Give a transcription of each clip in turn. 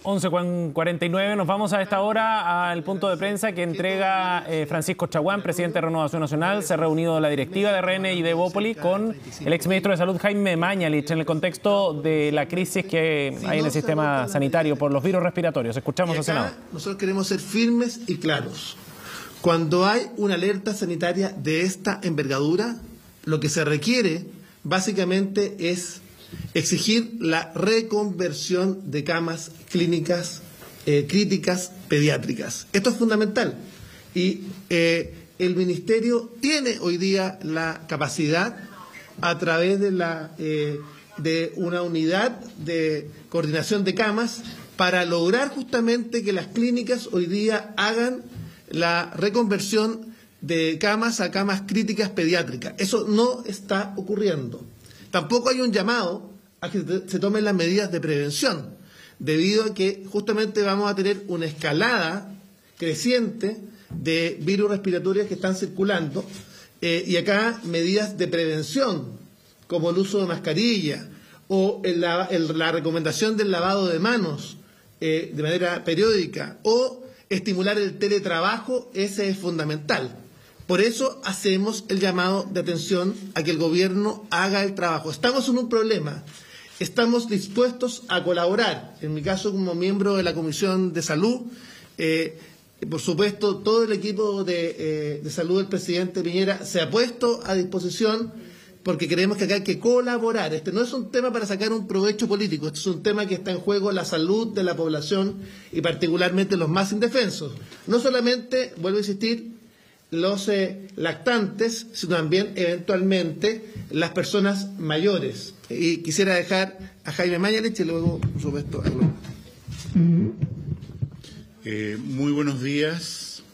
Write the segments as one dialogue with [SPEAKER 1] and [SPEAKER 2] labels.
[SPEAKER 1] 11:49, nos vamos a esta hora al punto de prensa que entrega Francisco Chaguán, presidente de Renovación Nacional. Se ha reunido la directiva de RN y de Evópolis con el exministro de Salud, Jaime Mañalich, en el contexto de la crisis que hay en el sistema sanitario por los virus respiratorios. Escuchamos al senador.
[SPEAKER 2] Nosotros queremos ser firmes y claros. Cuando hay una alerta sanitaria de esta envergadura, lo que se requiere básicamente es exigir la reconversión de camas clínicas críticas pediátricas. Esto es fundamental y el Ministerio tiene hoy día la capacidad, a través de una unidad de coordinación de camas, para lograr justamente que las clínicas hoy día hagan la reconversión de camas a camas críticas pediátricas. Eso no está ocurriendo. Tampoco hay un llamado a que se tomen las medidas de prevención, debido a que justamente vamos a tener una escalada creciente de virus respiratorios que están circulando, y acá medidas de prevención, como el uso de mascarilla o la recomendación del lavado de manos de manera periódica, o estimular el teletrabajo, ese es fundamental. Por eso hacemos el llamado de atención a que el gobierno haga el trabajo. Estamos en un problema, estamos dispuestos a colaborar. En mi caso, como miembro de la Comisión de Salud, por supuesto, todo el equipo de salud del presidente Piñera se ha puesto a disposición, porque creemos que acá hay que colaborar. Este no es un tema para sacar un provecho político, este es un tema que está en juego la salud de la población y particularmente los más indefensos. No solamente, vuelvo a insistir, los lactantes, sino también eventualmente las personas mayores. Y quisiera dejar a Jaime Mañalich y luego, por supuesto, a Gloria.
[SPEAKER 3] Muy buenos días.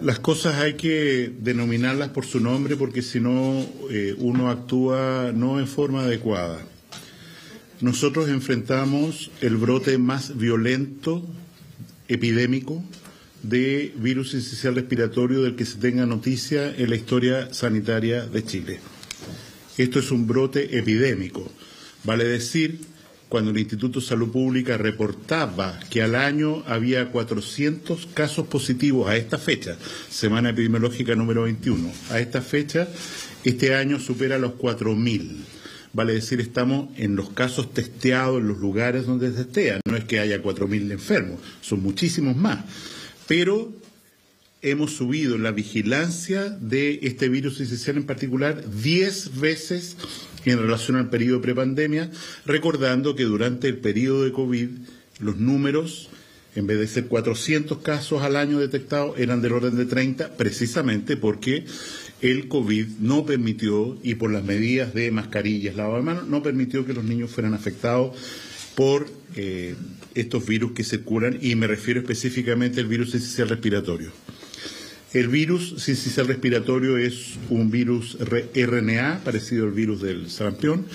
[SPEAKER 3] Las cosas hay que denominarlas por su nombre, porque si no uno actúa no en forma adecuada. Nosotros enfrentamos el brote más violento epidémico de virus sincicial respiratorio del que se tenga noticia en la historia sanitaria de Chile. Esto es un brote epidémico. Vale decir, cuando el Instituto de Salud Pública reportaba que al año había 400 casos positivos a esta fecha, semana epidemiológica número 21, a esta fecha, este año supera los 4.000. Vale decir, estamos en los casos testeados, en los lugares donde se testea. No es que haya 4.000 enfermos, son muchísimos más. Pero hemos subido la vigilancia de este virus sincicial en particular 10 veces en relación al periodo prepandemia, recordando que durante el periodo de COVID los números, en vez de ser 400 casos al año detectados, eran del orden de 30, precisamente porque el COVID no permitió, y por las medidas de mascarillas, lavado de manos, no permitió que los niños fueran afectados por estos virus que circulan, y me refiero específicamente al virus sincicial respiratorio. El virus sincicial respiratorio es un virus RNA, parecido al virus del sarampión,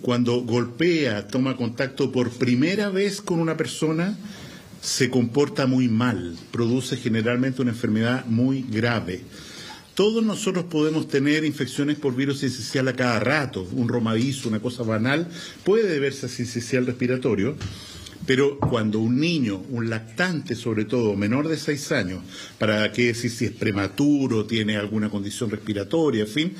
[SPEAKER 3] cuando golpea, toma contacto por primera vez con una persona, se comporta muy mal, produce generalmente una enfermedad muy grave. Todos nosotros podemos tener infecciones por virus sincicial a cada rato, un romadizo, una cosa banal, puede deberse a sincicial respiratorio, pero cuando un niño, un lactante sobre todo, menor de 6 años, para qué decir si es prematuro, tiene alguna condición respiratoria, en fin,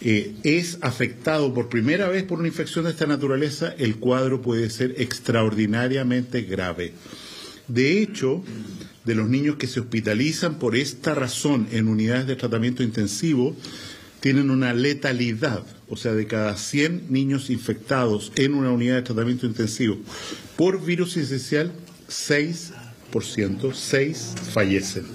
[SPEAKER 3] es afectado por primera vez por una infección de esta naturaleza, el cuadro puede ser extraordinariamente grave. De hecho, de los niños que se hospitalizan por esta razón en unidades de tratamiento intensivo, tienen una letalidad, o sea, de cada 100 niños infectados en una unidad de tratamiento intensivo por virus sincicial, 6 fallecen.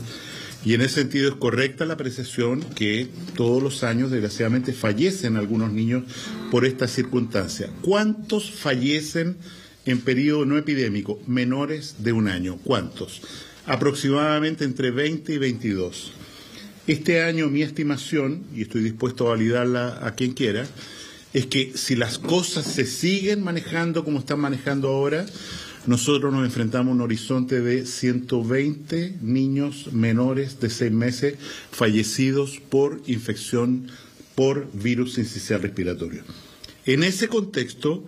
[SPEAKER 3] Y en ese sentido es correcta la apreciación que todos los años, desgraciadamente, fallecen algunos niños por esta circunstancia. ¿Cuántos fallecen en periodo no epidémico? Menores de un año. ¿Cuántos? Aproximadamente entre 20 y 22. Este año mi estimación, y estoy dispuesto a validarla a quien quiera, es que si las cosas se siguen manejando como están manejando ahora, nosotros nos enfrentamos a un horizonte de 120 niños menores de 6 meses fallecidos por infección por virus sincicial respiratorio. En ese contexto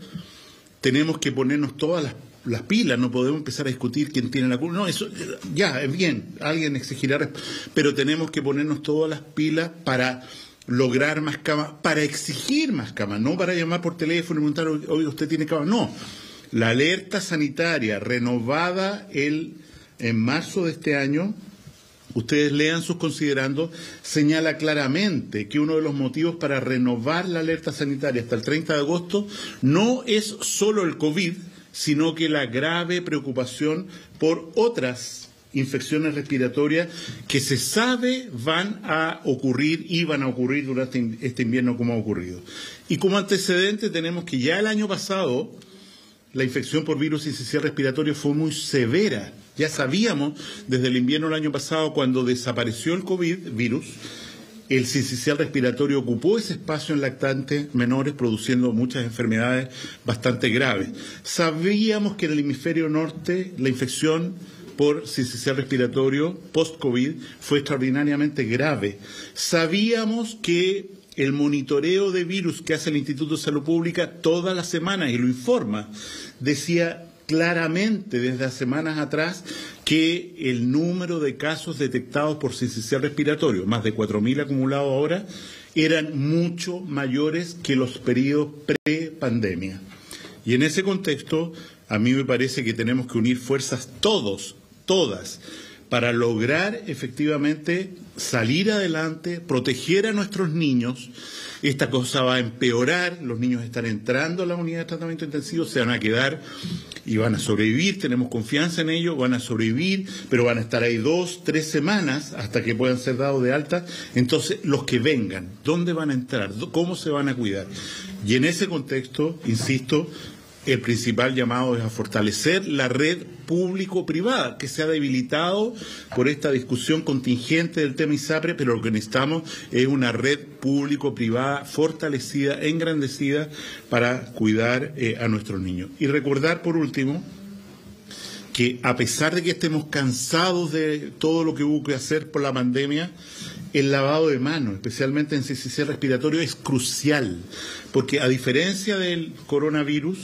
[SPEAKER 3] tenemos que ponernos todas las pilas, no podemos empezar a discutir quién tiene la culpa. No, eso ya es bien, alguien exigirá, pero tenemos que ponernos todas las pilas para lograr más camas, para exigir más camas, no para llamar por teléfono y preguntar, oye, usted tiene camas, no. La alerta sanitaria renovada en marzo de este año, ustedes lean sus considerandos, señala claramente que uno de los motivos para renovar la alerta sanitaria hasta el 30 de agosto no es solo el COVID, sino que la grave preocupación por otras infecciones respiratorias que se sabe van a ocurrir durante este invierno como ha ocurrido. Y como antecedente tenemos que ya el año pasado la infección por virus sincicial respiratorio fue muy severa. Ya sabíamos desde el invierno del año pasado, cuando desapareció el COVID virus, el sincicial respiratorio ocupó ese espacio en lactantes menores, produciendo muchas enfermedades bastante graves. Sabíamos que en el hemisferio norte la infección por sincicial respiratorio post-COVID fue extraordinariamente grave. Sabíamos que el monitoreo de virus que hace el Instituto de Salud Pública todas las semanas, y lo informa, decía claramente desde hace semanas atrás que el número de casos detectados por sincicial respiratorio, más de 4.000 acumulados ahora, eran mucho mayores que los periodos pre-pandemia. Y en ese contexto, a mí me parece que tenemos que unir fuerzas todas, para lograr efectivamente salir adelante, proteger a nuestros niños. Esta cosa va a empeorar, los niños están entrando a la unidad de tratamiento intensivo, se van a quedar y van a sobrevivir, tenemos confianza en ellos, van a sobrevivir, pero van a estar ahí 2-3 semanas hasta que puedan ser dados de alta. Entonces, los que vengan, ¿dónde van a entrar? ¿Cómo se van a cuidar? Y en ese contexto, insisto, el principal llamado es a fortalecer la red público-privada, que se ha debilitado por esta discusión contingente del tema ISAPRE, pero lo que necesitamos es una red público-privada fortalecida, engrandecida, para cuidar a nuestros niños. Y recordar, por último, que a pesar de que estemos cansados de todo lo que hubo que hacer por la pandemia, el lavado de manos, especialmente en sincicial respiratorio, es crucial, porque a diferencia del coronavirus,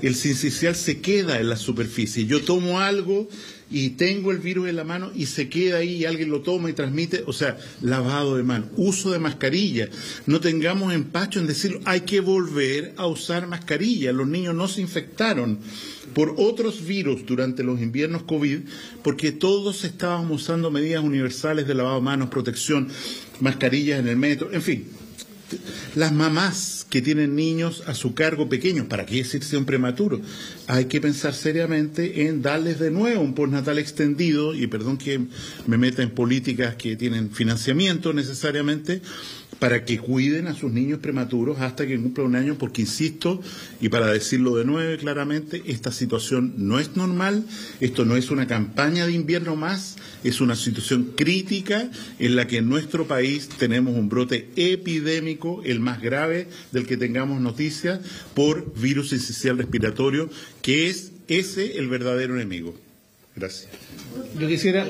[SPEAKER 3] el sincicial se queda en la superficie. Yo tomo algo y tengo el virus en la mano y se queda ahí y alguien lo toma y transmite. O sea, lavado de manos, uso de mascarilla. No tengamos empacho en decirlo, hay que volver a usar mascarilla. Los niños no se infectaron por otros virus durante los inviernos COVID, porque todos estábamos usando medidas universales de lavado de manos, protección, mascarillas en el metro, en fin. Las mamás que tienen niños a su cargo pequeños, ¿para qué decirse un prematuro? Hay que pensar seriamente en darles de nuevo un postnatal extendido, y perdón que me meta en políticas que tienen financiamiento necesariamente, para que cuiden a sus niños prematuros hasta que cumplan un año, porque insisto, y para decirlo de nuevo claramente, esta situación no es normal, esto no es una campaña de invierno más, es una situación crítica en la que en nuestro país tenemos un brote epidémico, el más grave del que tengamos noticias, por virus sincicial respiratorio, que es ese el verdadero enemigo. Gracias.
[SPEAKER 2] Yo quisiera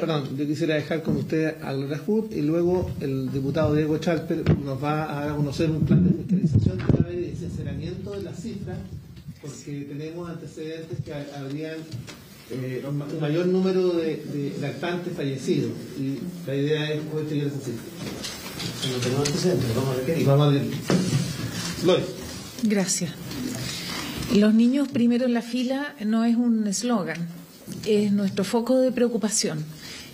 [SPEAKER 2] dejar con usted al Rajut, y luego el diputado Diego Chalper nos va a dar a conocer un plan de fiscalización y de sinceramiento de las cifras, porque tenemos antecedentes que habrían un mayor número de lactantes fallecidos, y la idea es poder llegar a esa cifra. No tenemos antecedentes, vamos a requerir. Vamos a ver. Lois.
[SPEAKER 4] Gracias. Los niños primero en la fila no es un eslogan, es nuestro foco de preocupación,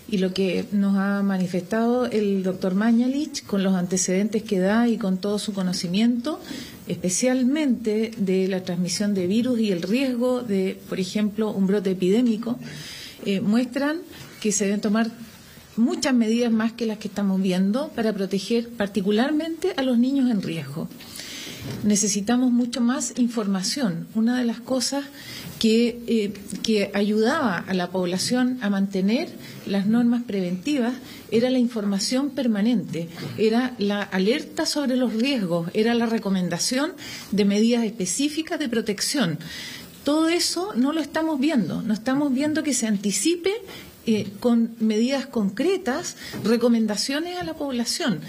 [SPEAKER 4] y lo que nos ha manifestado el doctor Mañalich con los antecedentes que da y con todo su conocimiento, especialmente de la transmisión de virus y el riesgo de, por ejemplo, un brote epidémico, muestran que se deben tomar muchas medidas más que las que estamos viendo para proteger particularmente a los niños en riesgo. Necesitamos mucho más información. Una de las cosas que ayudaba a la población a mantener las normas preventivas era la información permanente, era la alerta sobre los riesgos, era la recomendación de medidas específicas de protección. Todo eso no lo estamos viendo, no estamos viendo que se anticipe con medidas concretas, recomendaciones a la población.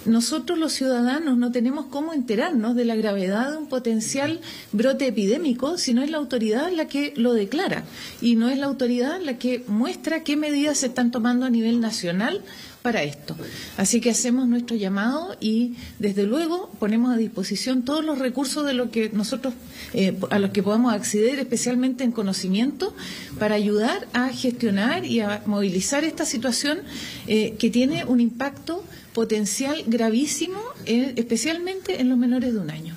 [SPEAKER 4] Nosotros los ciudadanos no tenemos cómo enterarnos de la gravedad de un potencial brote epidémico si no es la autoridad la que lo declara y no es la autoridad la que muestra qué medidas se están tomando a nivel nacional para esto. Así que hacemos nuestro llamado y desde luego ponemos a disposición todos los recursos de lo que nosotros a los que podamos acceder, especialmente en conocimiento, para ayudar a gestionar y a movilizar esta situación que tiene un impacto potencial gravísimo, especialmente en los menores de 1 año.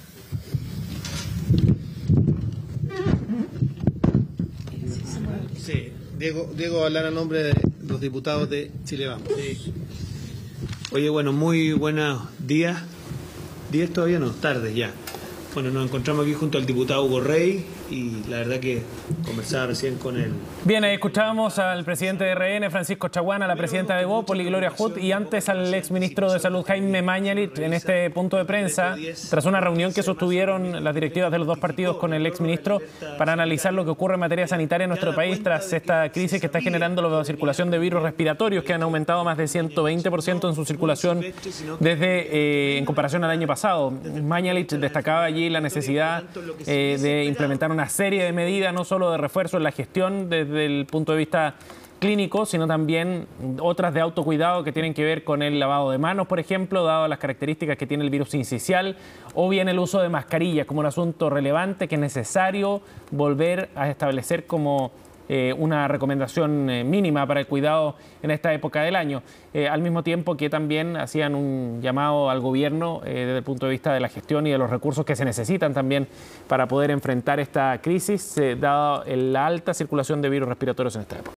[SPEAKER 2] Sí, Diego hablar a nombre de los diputados de Chile Vamos.
[SPEAKER 5] Sí. Oye, bueno, muy buenos días. ¿Días todavía no? Tardes ya. Bueno, nos encontramos aquí junto al diputado Hugo Rey y la verdad que conversaba recién con él.
[SPEAKER 1] Bien, escuchábamos al presidente de RN, Francisco Chaguán, a la presidenta de Evópoli, Gloria Hood, y antes al exministro de Salud, Jaime Mañalich, en este punto de prensa, tras una reunión que sostuvieron las directivas de los dos partidos con el exministro para analizar lo que ocurre en materia sanitaria en nuestro país tras esta crisis que está generando la circulación de virus respiratorios que han aumentado más de 120% en su circulación desde en comparación al año pasado. Mañalich destacaba allí la necesidad de implementar una serie de medidas, no solo de refuerzo en la gestión desde el punto de vista clínico, sino también otras de autocuidado que tienen que ver con el lavado de manos, por ejemplo, dado las características que tiene el virus sincicial, o bien el uso de mascarillas como un asunto relevante que es necesario volver a establecer como una recomendación mínima para el cuidado en esta época del año. Al mismo tiempo que también hacían un llamado al gobierno desde el punto de vista de la gestión y de los recursos que se necesitan también para poder enfrentar esta crisis, dada la alta circulación de virus respiratorios en esta época.